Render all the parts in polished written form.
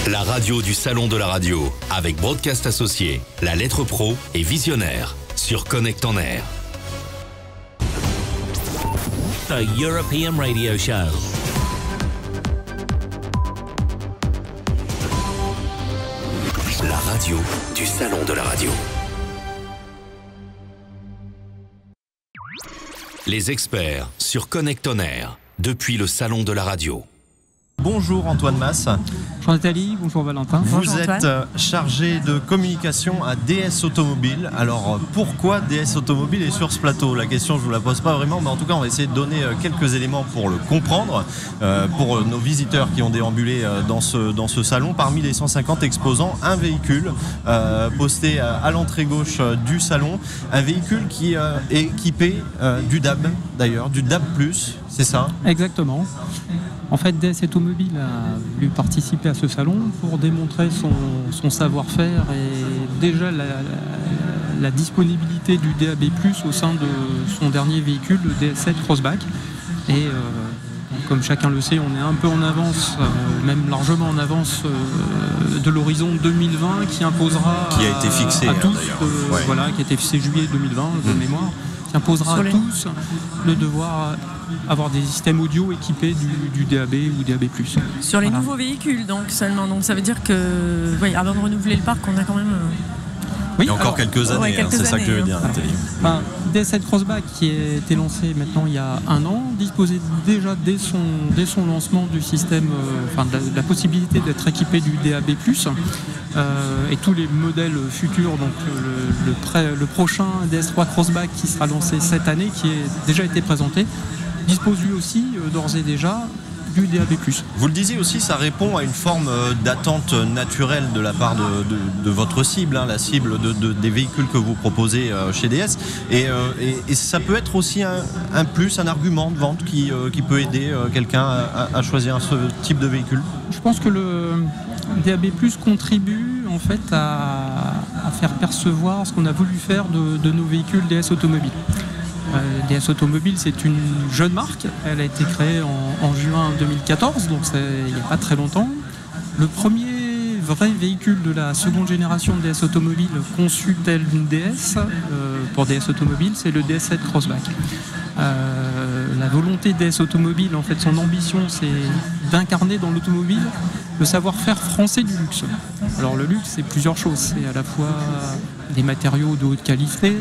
La radio du Salon de la radio, avec Broadcast Associés, La Lettre Pro et Visionnaire, sur Connect en Air. The European Radio Show. La radio du Salon de la radio. Les experts sur Connect on Air, depuis le Salon de la radio. Bonjour Antoine Masse. Bonjour Nathalie, bonjour Valentin. Vous êtes chargé de communication à DS Automobile. Alors pourquoi DS Automobile est sur ce plateau? La question je ne vous la pose pas vraiment, mais en tout cas on va essayer de donner quelques éléments pour le comprendre. Pour nos visiteurs qui ont déambulé dans ce salon, parmi les 150 exposants, un véhicule posté à l'entrée gauche du salon. Un véhicule qui est équipé du DAB d'ailleurs, du DAB+, c'est ça? Exactement. En fait, DS Automobile a voulu participer à ce salon pour démontrer son savoir-faire et déjà la disponibilité du DAB+, au sein de son dernier véhicule, le DS7 Crossback. Et comme chacun le sait, on est un peu en avance, même largement en avance de l'horizon 2020 qui imposera qui a été fixé, à tous, ouais. Qui a été fixé juillet 2020 de mémoire, qui imposera à tous de devoir avoir des systèmes audio équipés du DAB ou DAB+. Sur les nouveaux véhicules donc seulement, donc ça veut dire que avant de renouveler le parc, on a quand même... Oui, il y a encore quelques années, c'est ça que je veux dire. DS7 Crossback qui a été lancé maintenant il y a un an, disposait déjà dès son lancement du système, de la possibilité d'être équipé du DAB+, et tous les modèles futurs, donc le prochain DS3 Crossback qui sera lancé cette année, qui a déjà été présenté, dispose lui aussi d'ores et déjà du DAB+. Vous le disiez aussi, ça répond à une forme d'attente naturelle de la part de votre cible, la cible des véhicules que vous proposez chez DS. Et ça peut être aussi un plus, un argument de vente qui peut aider quelqu'un à choisir ce type de véhicule. Je pense que le DAB+ contribue en fait à faire percevoir ce qu'on a voulu faire de nos véhicules DS Automobile. DS Automobile, c'est une jeune marque. Elle a été créée en juin 2014, donc il n'y a pas très longtemps. Le premier vrai véhicule de la seconde génération de DS Automobile conçu tel une DS pour DS Automobile, c'est le DS7 Crossback. La volonté de DS Automobile, en fait, son ambition, c'est d'incarner dans l'automobile le savoir-faire français du luxe. Alors le luxe, c'est plusieurs choses. C'est à la fois des matériaux de haute qualité,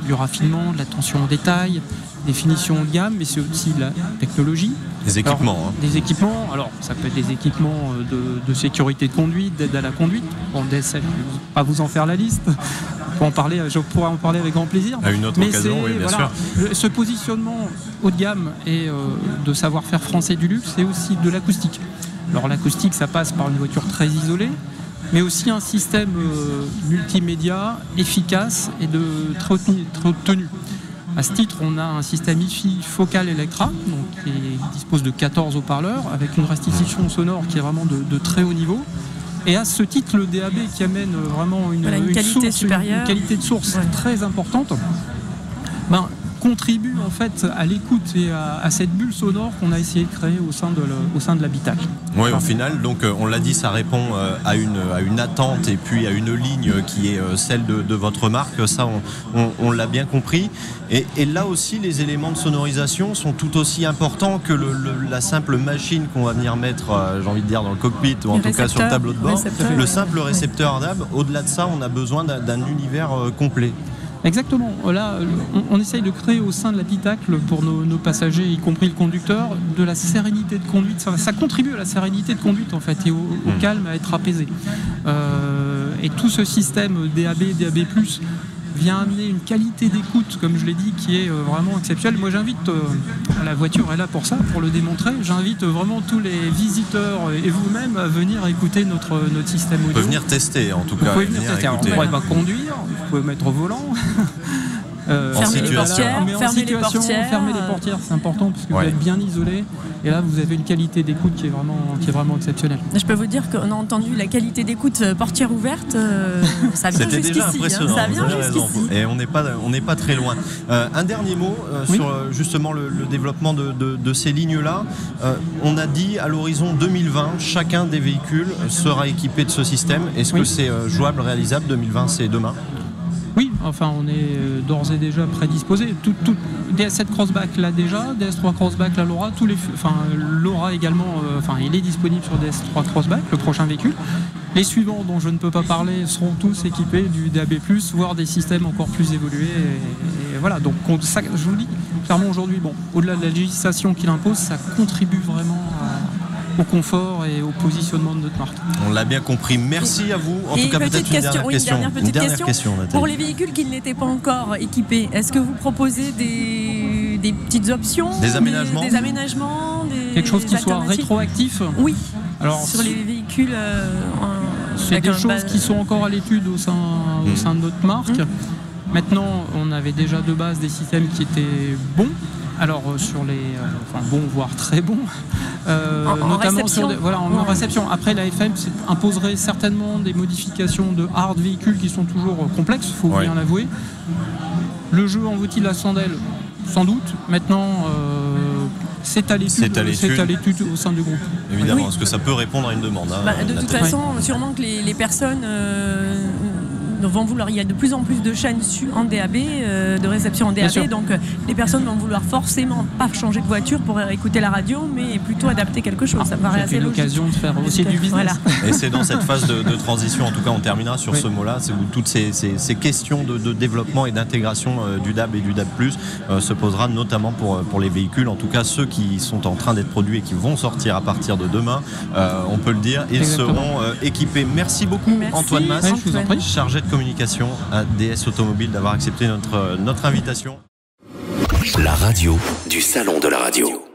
du raffinement, de l'attention au détail, des finitions haut de gamme, mais c'est aussi de la technologie. Des équipements. Alors, des équipements, alors ça peut être des équipements de sécurité de conduite, d'aide à la conduite. Bon, DS, je ne vais pas vous en faire la liste. Je pourrais en parler avec grand plaisir. À une autre occasion, oui, bien sûr. Ce positionnement haut de gamme et de savoir-faire français du luxe, c'est aussi de l'acoustique. Alors l'acoustique, ça passe par une voiture très isolée, mais aussi un système multimédia efficace et de très haute tenue. À ce titre, on a un système hi-fi Focal Electra, donc, qui dispose de 14 haut-parleurs, avec une restitution sonore qui est vraiment de très haut niveau. Et à ce titre, le DAB qui amène vraiment une qualité supérieure, une qualité de source très importante, contribue en fait à l'écoute et à cette bulle sonore qu'on a essayé de créer au sein de l'habitacle. Oui, au final, donc on l'a dit, ça répond à une attente et puis à une ligne qui est celle de votre marque. Ça, on l'a bien compris. Et là aussi, les éléments de sonorisation sont tout aussi importants que la simple machine qu'on va venir mettre, j'ai envie de dire, dans le cockpit ou en tout cas sur le tableau de bord. Le simple récepteur DAB. Au-delà de ça, on a besoin d'un univers complet. Exactement. Là, on essaye de créer au sein de l'habitacle pour nos passagers, y compris le conducteur, de la sérénité de conduite. Ça contribue à la sérénité de conduite en fait et au calme, à être apaisé. Et tout ce système DAB, DAB+, vient amener une qualité d'écoute, comme je l'ai dit, qui est vraiment exceptionnelle. Moi, j'invite, la voiture est là pour ça, pour le démontrer, j'invite vraiment tous les visiteurs et vous-même à venir écouter notre système audio. On peut venir tester, en tout cas. Vous pouvez venir tester. Alors, on ne pourrait pas conduire, vous pouvez mettre au volant. Fermer les portières, mais en fermer les situation, portières. fermer les portières, c'est important parce que Ouais. vous êtes bien isolé. Et là, vous avez une qualité d'écoute qui est vraiment exceptionnelle. Je peux vous dire qu'on a entendu la qualité d'écoute portière ouverte, ça vient C'était déjà jusqu'ici. impressionnant. Ça vient vous avez raison. jusqu'ici. Et on n'est pas très loin. Un dernier mot Oui. sur justement le développement de ces lignes-là. On a dit à l'horizon 2020, chacun des véhicules sera équipé de ce système. Est-ce que Oui. c'est jouable, réalisable? 2020, c'est demain. Oui, enfin, on est d'ores et déjà prédisposé. DS7 Crossback l'a déjà, DS3 Crossback là l'aura, l'aura également. Il est disponible sur DS3 Crossback, le prochain véhicule. Les suivants, dont je ne peux pas parler, seront tous équipés du DAB+, voire des systèmes encore plus évolués. Et voilà. Donc, ça, je vous le dis clairement aujourd'hui. Bon, au-delà de la législation qu'il impose, ça contribue vraiment au confort et au positionnement de notre marque. On l'a bien compris. Merci à vous. En Et tout cas, peut-être petite une question, dernière oui, question. une dernière petite question. Nathalie. Pour les véhicules qui n'étaient pas encore équipés, est-ce que vous proposez des petites options, Des aménagements Quelque chose qui soit alternatives rétroactif. Oui. Alors, Sur les véhicules, c'est avec des un choses bas- qui sont encore à l'étude au sein de notre marque. Maintenant, on avait déjà de base des systèmes qui étaient bons. Alors sur les bons voire très bons, notamment réception. en réception. Après la FM imposerait certainement des modifications de hard véhicules qui sont toujours complexes, il faut bien l'avouer. Le jeu en vaut-il la chandelle? Sans doute. Maintenant, c'est à l'étude au sein du groupe. Évidemment, Oui. parce que ça peut répondre à une demande. de toute Nathalie. façon, sûrement que les personnes vont vouloir. Il y a de plus en plus de chaînes en DAB, de réception en Bien sûr. DAB, donc les personnes vont vouloir forcément pas changer de voiture pour écouter la radio, mais plutôt adapter quelque chose. Ça me paraît C'est assez une logique. occasion de faire aussi du business. Voilà. Et c'est dans cette phase de transition, en tout cas on terminera sur Oui. ce mot-là, c'est où toutes ces questions de développement et d'intégration du DAB et du DAB+, se posera notamment pour les véhicules, en tout cas ceux qui sont en train d'être produits et qui vont sortir à partir de demain, on peut le dire, ils Exactement. seront équipés. Merci beaucoup Merci. Antoine Mas, Ouais, je vous en prie. chargé de communication à DS Automobile, d'avoir accepté notre invitation. La radio du Salon de la radio.